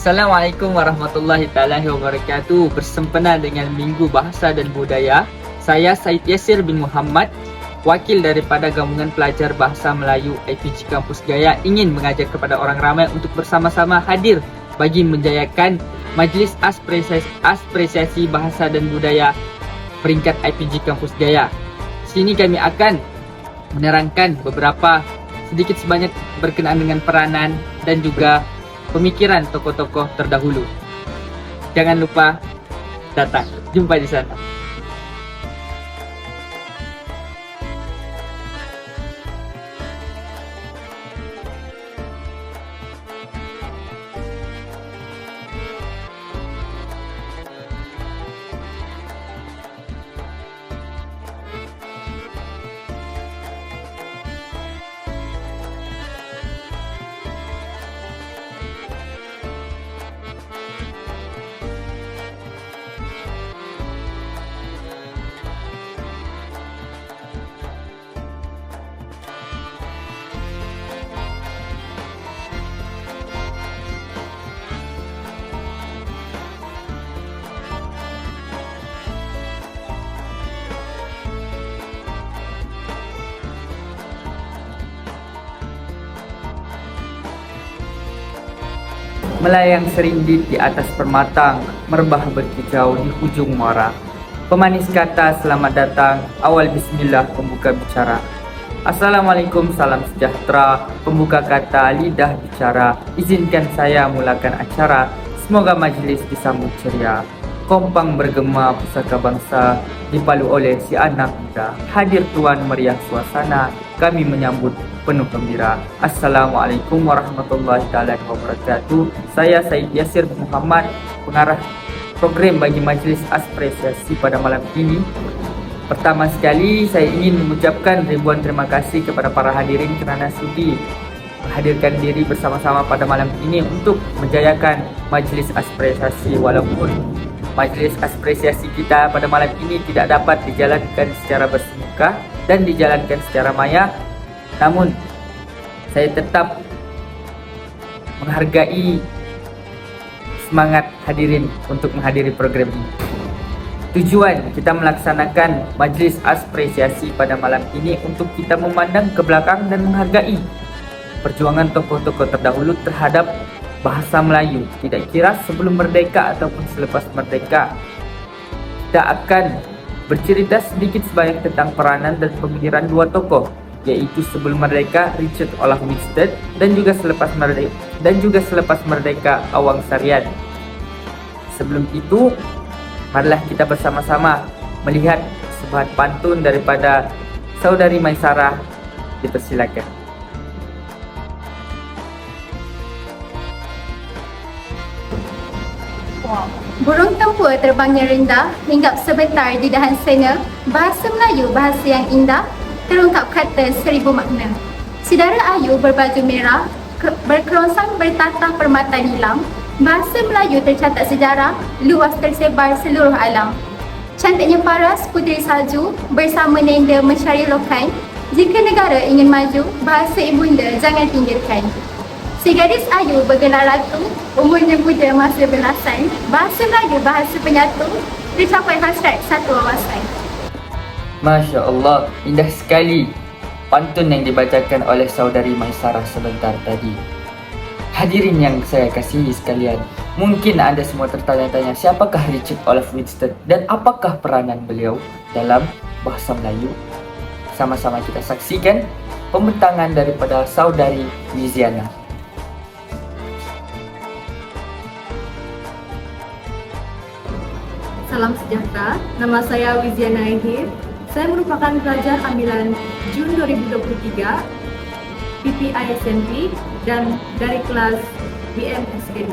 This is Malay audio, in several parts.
Assalamualaikum warahmatullahi taala wabarakatuh. Bersempena dengan Minggu Bahasa dan Budaya, saya Said Yasir bin Muhammad, wakil daripada Gabungan Pelajar Bahasa Melayu IPG Kampus Gaya, ingin mengajak kepada orang ramai untuk bersama-sama hadir bagi menjayakan Majlis Apresiasi Bahasa dan Budaya peringkat IPG Kampus Gaya. Sini kami akan menerangkan beberapa sedikit sebanyak berkenaan dengan peranan dan juga pemikiran tokoh-tokoh terdahulu. Jangan lupa datang. Jumpa di sana. Melayang serindit di atas permatang, merebah berkicau di hujung muara. Pemanis kata selamat datang, awal bismillah pembuka bicara. Assalamualaikum, salam sejahtera, pembuka kata lidah bicara. Izinkan saya mulakan acara, semoga majlis disambut ceria. Kompang bergema pusaka bangsa, dipalu oleh si anak muda. Hadir tuan meriah suasana, kami menyambut penuh gembira. Assalamualaikum warahmatullahi wabarakatuh. Saya Said Yasir Muhammad, pengarah program bagi Majlis Apresiasi pada malam ini. Pertama sekali saya ingin mengucapkan ribuan terima kasih kepada para hadirin kerana sudi menghadirkan diri bersama-sama pada malam ini untuk menjayakan Majlis Apresiasi. Walaupun Majlis Apresiasi kita pada malam ini tidak dapat dijalankan secara bersemuka dan dijalankan secara maya, namun saya tetap menghargai semangat hadirin untuk menghadiri program ini. Tujuan kita melaksanakan Majlis Apresiasi pada malam ini untuk kita memandang ke belakang dan menghargai perjuangan tokoh-tokoh terdahulu terhadap bahasa Melayu. Tidak kira sebelum merdeka ataupun selepas merdeka. Kita akan bercerita sedikit sebanyak tentang peranan dan pemikiran dua tokoh, yaitu sebelum merdeka Richard Olaf Winstedt dan juga selepas merdeka Awang Sarian. Sebelum itu, marilah kita bersama-sama melihat sebuah pantun daripada Saudari Maisarah. Dipersilakan. Burung tempur terbangnya rendah, hinggap sebentar di dahan sena. Bahasa Melayu bahasa yang indah, terungkap kata seribu makna. Saudara Ayu berbaju merah, berkerongsang bertatah permata nilam. Bahasa Melayu tercatat sejarah, luas tersebar seluruh alam. Cantiknya paras puteri salju, bersama nenda mencari lokan. Jika negara ingin maju, bahasa ibunda jangan tinggalkan. Si gadis Ayu bergelar ratu, umurnya muda masih belasan. Bahasa Melayu bahasa penyatu, tercapai hasrat satu wawasan. Masya Allah, indah sekali pantun yang dibacakan oleh Saudari Maisarah sebentar tadi. Hadirin yang saya kasihi sekalian, mungkin anda semua tertanya-tanya siapakah Richard Olaf Winstedt dan apakah peranan beliau dalam bahasa Melayu. Sama-sama kita saksikan pembentangan daripada Saudari Wiziana. Salam sejahtera, nama saya Wiziana Ehir. Saya merupakan pelajar ambilan Jun 2023 PPI SMP dan dari kelas BMSK2.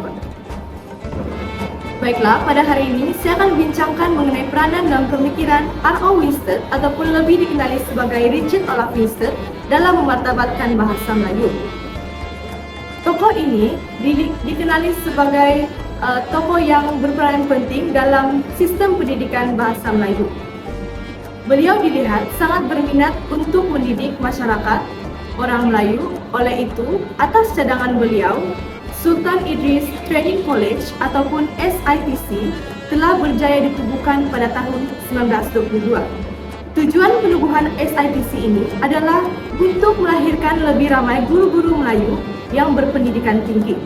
Baiklah, pada hari ini saya akan bincangkan mengenai peranan dan pemikiran R.O. Winstedt ataupun lebih dikenali sebagai Richard Olaf Winstedt dalam memartabatkan bahasa Melayu. Tokoh ini dikenali sebagai tokoh yang berperan penting dalam sistem pendidikan bahasa Melayu. Beliau dilihat sangat berminat untuk mendidik masyarakat orang Melayu. Oleh itu, atas cadangan beliau, Sultan Idris Training College ataupun SITC telah berjaya ditubuhkan pada tahun 1922. Tujuan penubuhan SITC ini adalah untuk melahirkan lebih ramai guru-guru Melayu yang berpendidikan tinggi.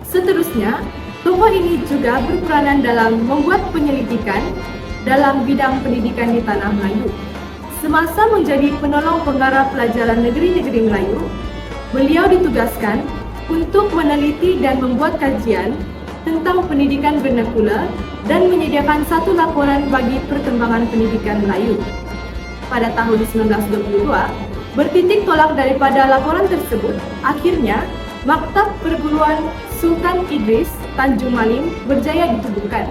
Seterusnya, tokoh ini juga berperanan dalam membuat penyelidikan dalam bidang pendidikan di tanah Melayu. Semasa menjadi penolong penggarap pelajaran negeri-negeri Melayu, beliau ditugaskan untuk meneliti dan membuat kajian tentang pendidikan vernakular dan menyediakan satu laporan bagi perkembangan pendidikan Melayu. Pada tahun 1922, bertitik tolak daripada laporan tersebut, akhirnya Maktab Perguruan Sultan Idris Tanjung Malim berjaya ditubuhkan.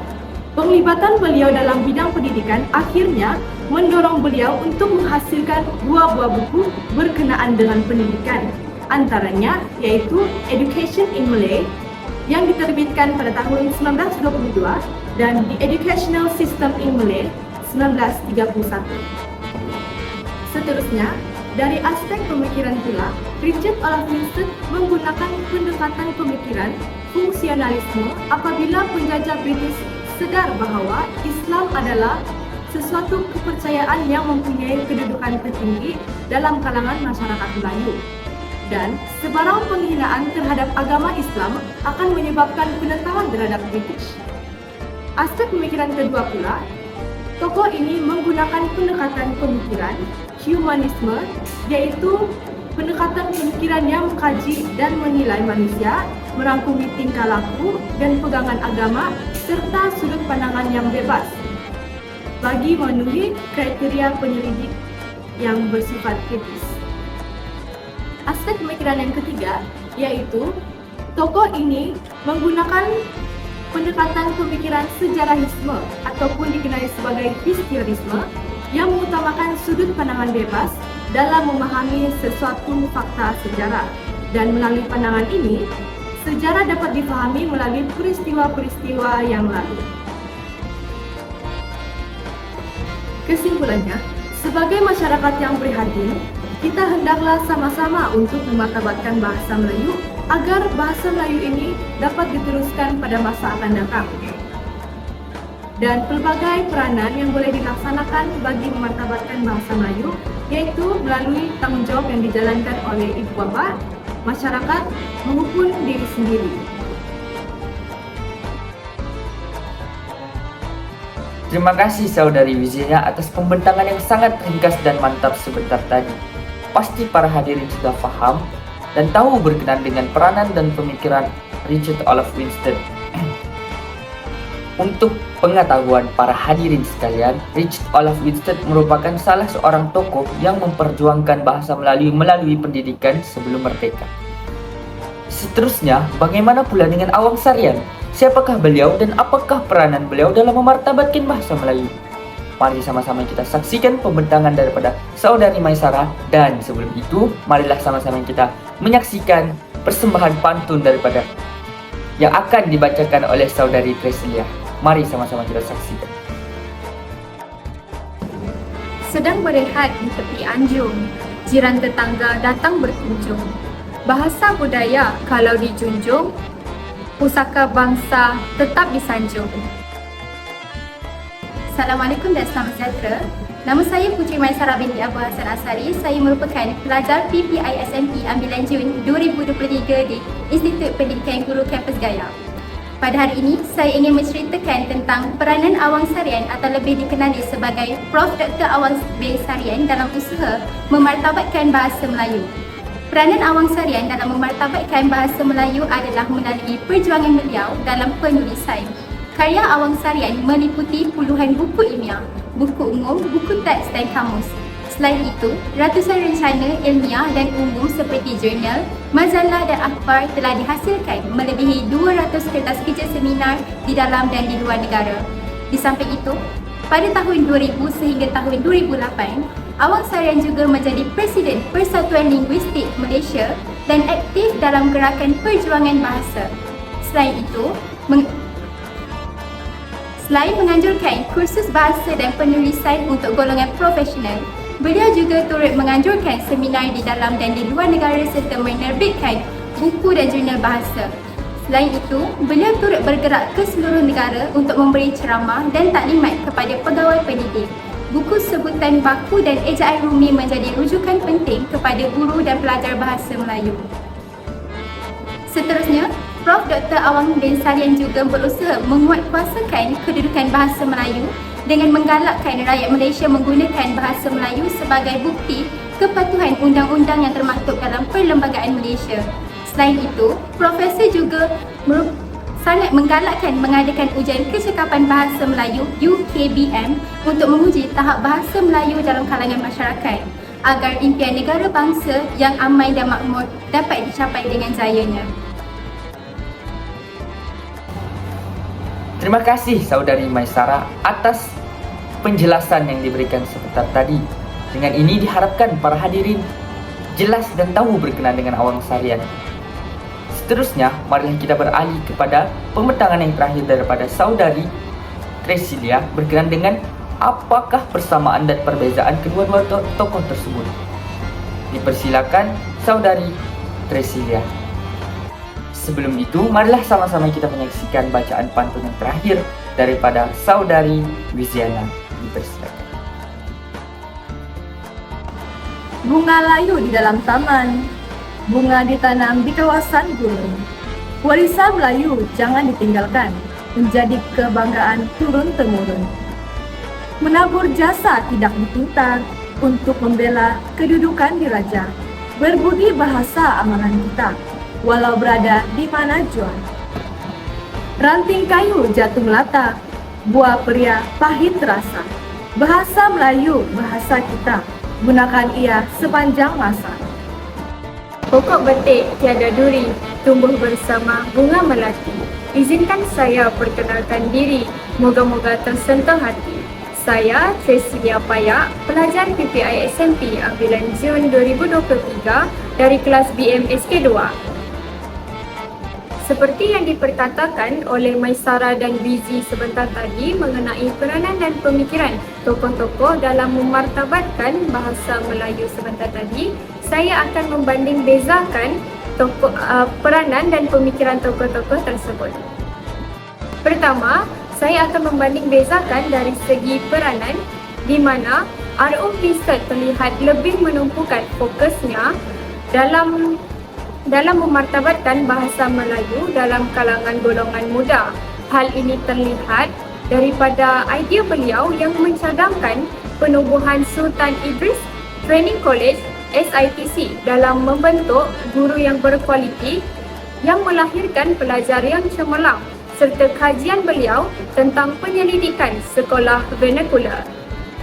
Penglibatan beliau dalam bidang pendidikan akhirnya mendorong beliau untuk menghasilkan dua buah buku berkenaan dengan pendidikan. Antaranya yaitu Education in Malay yang diterbitkan pada tahun 1922 dan The Educational System in Malay 1931. Seterusnya, dari aspek pemikiran pula, Richard Olaf Winstead menggunakan pendekatan pemikiran fungsionalisme apabila penjajah British sedar bahawa Islam adalah sesuatu kepercayaan yang mempunyai kedudukan tertinggi dalam kalangan masyarakat Melayu. Dan sebarang penghinaan terhadap agama Islam akan menyebabkan penentangan terhadap British. Aspek pemikiran kedua pula, tokoh ini menggunakan pendekatan pemikiran humanisme, yaitu pendekatan pemikiran yang mengkaji dan menilai manusia, merangkumi tingkah laku dan pegangan agama serta sudut pandangan yang bebas bagi memenuhi kriteria penyelidik yang bersifat kritis. Aspek pemikiran yang ketiga, yaitu tokoh ini menggunakan pendekatan pemikiran sejarahisme ataupun dikenali sebagai historisme yang mengutamakan sudut pandangan bebas dalam memahami sesuatu fakta sejarah. Dan melalui pandangan ini, sejarah dapat difahami melalui peristiwa-peristiwa yang lalu. Kesimpulannya, sebagai masyarakat yang prihatin, kita hendaklah sama-sama untuk memartabatkan bahasa Melayu agar bahasa Melayu ini dapat diteruskan pada masa akan datang. Dan pelbagai peranan yang boleh dilaksanakan bagi memartabatkan bahasa Melayu, yaitu melalui tanggungjawab yang dijalankan oleh ibu bapa, masyarakat maupun diri sendiri. Terima kasih Saudari Wijaya atas pembentangan yang sangat ringkas dan mantap sebentar tadi. Pasti para hadirin sudah paham dan tahu berkenan dengan peranan dan pemikiran Richard Olaf Winstead. Untuk pengetahuan para hadirin sekalian, Richard Olaf Winstead merupakan salah seorang tokoh yang memperjuangkan bahasa Melayu melalui pendidikan sebelum merdeka. Seterusnya, bagaimana pula dengan Awang Sarian? Siapakah beliau dan apakah peranan beliau dalam memartabatkan bahasa Melayu? Mari sama-sama kita saksikan pembentangan daripada Saudari Maisara, dan sebelum itu, marilah sama-sama kita menyaksikan persembahan pantun daripada yang akan dibacakan oleh Saudari Treslia. Mari sama-sama kita saksikan. Sedang berehat di tepi anjung, jiran tetangga datang berkunjung. Bahasa budaya kalau dijunjung, pusaka bangsa tetap disanjung. Assalamualaikum dan selamat sejahtera. Nama saya Puteri Maisara binti Abu Hassan Asari. Saya merupakan pelajar PPISMP ambilan Jun 2023 di Institut Pendidikan Guru Kampus Gaya. Pada hari ini, saya ingin menceritakan tentang peranan Awang Sarian atau lebih dikenali sebagai Prof. Dr. Awang bin Sarian dalam usaha memartabatkan bahasa Melayu. Peranan Awang Sarian dalam memartabatkan bahasa Melayu adalah melalui perjuangan beliau dalam penulisan. Karya Awang Sarian meliputi puluhan buku ilmiah, buku umum, buku teks dan kamus. Selain itu, ratusan rencana ilmiah dan umum seperti jurnal, majalah dan akhbar telah dihasilkan, melebihi 200 kertas kerja seminar di dalam dan di luar negara. Di samping itu, pada tahun 2000 sehingga tahun 2008, Awang Sarian juga menjadi Presiden Persatuan Linguistik Malaysia dan aktif dalam gerakan perjuangan bahasa. Selain itu, selain menganjurkan kursus bahasa dan penulisan untuk golongan profesional, beliau juga turut menganjurkan seminar di dalam dan di luar negara serta menerbitkan buku dan jurnal bahasa. Selain itu, beliau turut bergerak ke seluruh negara untuk memberi ceramah dan taklimat kepada pegawai pendidik. Buku sebutan baku dan ejaan Rumi menjadi rujukan penting kepada guru dan pelajar bahasa Melayu. Seterusnya, Prof. Dr. Awang bin Sarian juga berusaha menguatkuasakan kedudukan bahasa Melayu dengan menggalakkan rakyat Malaysia menggunakan bahasa Melayu sebagai bukti kepatuhan undang-undang yang termaktub dalam Perlembagaan Malaysia. Selain itu, Profesor juga sangat menggalakkan mengadakan ujian kecekapan bahasa Melayu UKBM untuk menguji tahap bahasa Melayu dalam kalangan masyarakat agar impian negara bangsa yang aman dan makmur dapat dicapai dengan jayanya. Terima kasih Saudari Maisara atas penjelasan yang diberikan sebentar tadi. Dengan ini diharapkan para hadirin jelas dan tahu berkenaan dengan Awang Sarian. Seterusnya, marilah kita beralih kepada pembentangan yang terakhir daripada Saudari Tresilia berkenaan dengan apakah persamaan dan perbezaan kedua-dua tokoh tersebut. Dipersilakan Saudari Tresilia. Sebelum itu, marilah sama-sama kita menyaksikan bacaan pantun yang terakhir daripada Saudari Wiziana. Dipersilakan. Bunga layu di dalam taman, bunga ditanam di kawasan gunung. Warisan Melayu jangan ditinggalkan, menjadi kebanggaan turun-temurun. Menabur jasa tidak dipintar untuk membela kedudukan diraja. Berbudi bahasa amalan kita, walau berada di mana jua. Ranting kayu jatuh melata, buah pria pahit rasa. Bahasa Melayu, bahasa kita, gunakan ia sepanjang masa. Pokok betik tiada duri, tumbuh bersama bunga melati. Izinkan saya perkenalkan diri, moga-moga tersentuh hati. Saya Tresilia Payak, pelajar PPI SMP ambilan Jun 2023 dari kelas BMSK 2. Seperti yang diperkatakan oleh Maisara dan Bizi sebentar tadi mengenai peranan dan pemikiran tokoh-tokoh dalam memartabatkan bahasa Melayu sebentar tadi, saya akan membanding bezakan peranan dan pemikiran tokoh-tokoh tersebut. Pertama, saya akan membanding bezakan dari segi peranan di mana R.O. Wister terlihat lebih menumpukan fokusnya dalam memartabatkan bahasa Melayu dalam kalangan golongan muda. Hal ini terlihat daripada idea beliau yang mencadangkan penubuhan Sultan Idris Training College SITC dalam membentuk guru yang berkualiti yang melahirkan pelajar yang cemerlang serta kajian beliau tentang penyelidikan sekolah vernakular.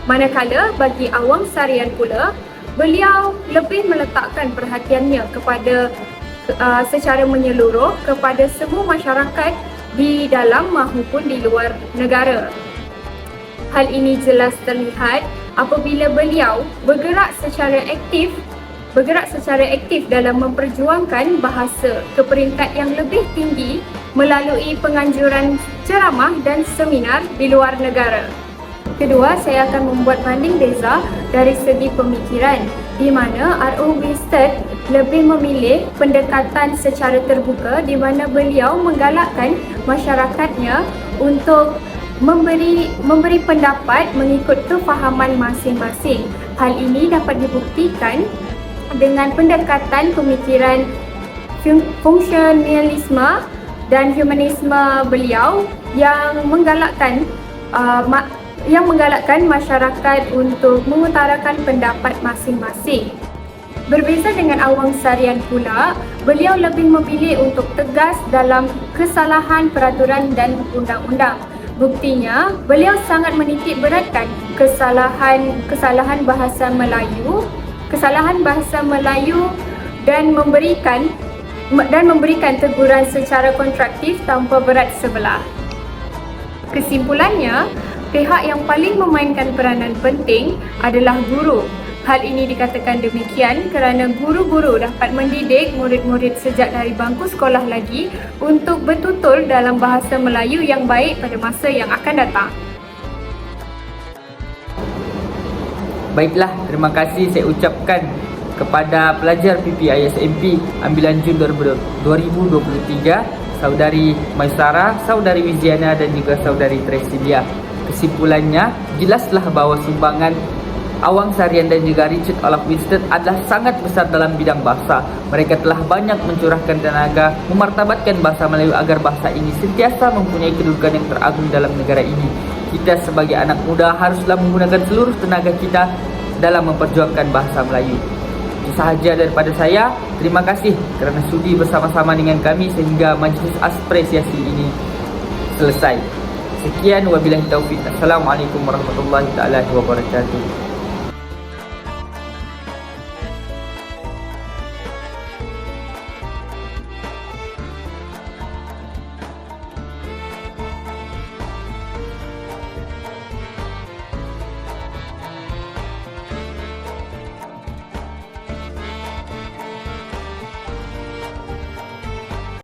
Manakala bagi Awang Sarian pula, beliau lebih meletakkan perhatiannya kepada secara menyeluruh kepada semua masyarakat di dalam maupun di luar negara. Hal ini jelas terlihat apabila beliau bergerak secara aktif dalam memperjuangkan bahasa ke peringkat yang lebih tinggi melalui penganjuran ceramah dan seminar di luar negara. Kedua, saya akan membuat banding beza dari segi pemikiran di mana R.O. Wister lebih memilih pendekatan secara terbuka di mana beliau menggalakkan masyarakatnya untuk memberi pendapat mengikut kefahaman masing-masing. Hal ini dapat dibuktikan dengan pendekatan pemikiran fungsionalisme dan humanisme beliau yang menggalakkan masyarakat untuk mengutarakan pendapat masing-masing. Berbeza dengan Awang Sarian pula, beliau lebih memilih untuk tegas dalam kesalahan peraturan dan undang-undang. Buktinya, beliau sangat menitik beratkan kesalahan bahasa Melayu dan memberikan teguran secara kontraktif tanpa berat sebelah. Kesimpulannya, pihak yang paling memainkan peranan penting adalah guru. Hal ini dikatakan demikian kerana guru-guru dapat mendidik murid-murid sejak dari bangku sekolah lagi untuk bertutur dalam bahasa Melayu yang baik pada masa yang akan datang. Baiklah, terima kasih saya ucapkan Kepada pelajar PPISMP ambilan Jun 2023, Saudari Maisara, Saudari Wiziana dan juga Saudari Tresilia. Kesimpulannya, jelaslah bahawa sumbangan Awang Sarian dan juga Richard Olaf Winstead adalah sangat besar dalam bidang bahasa. Mereka telah banyak mencurahkan tenaga memartabatkan bahasa Melayu agar bahasa ini sentiasa mempunyai kedudukan yang teragung dalam negara ini. Kita sebagai anak muda haruslah menggunakan seluruh tenaga kita dalam memperjuangkan bahasa Melayu. Itu sahaja daripada saya. Terima kasih kerana sudi bersama-sama dengan kami sehingga majlis apresiasi ini selesai. Sekian, wabillahi taufik. Assalamualaikum warahmatullahi wabarakatuh.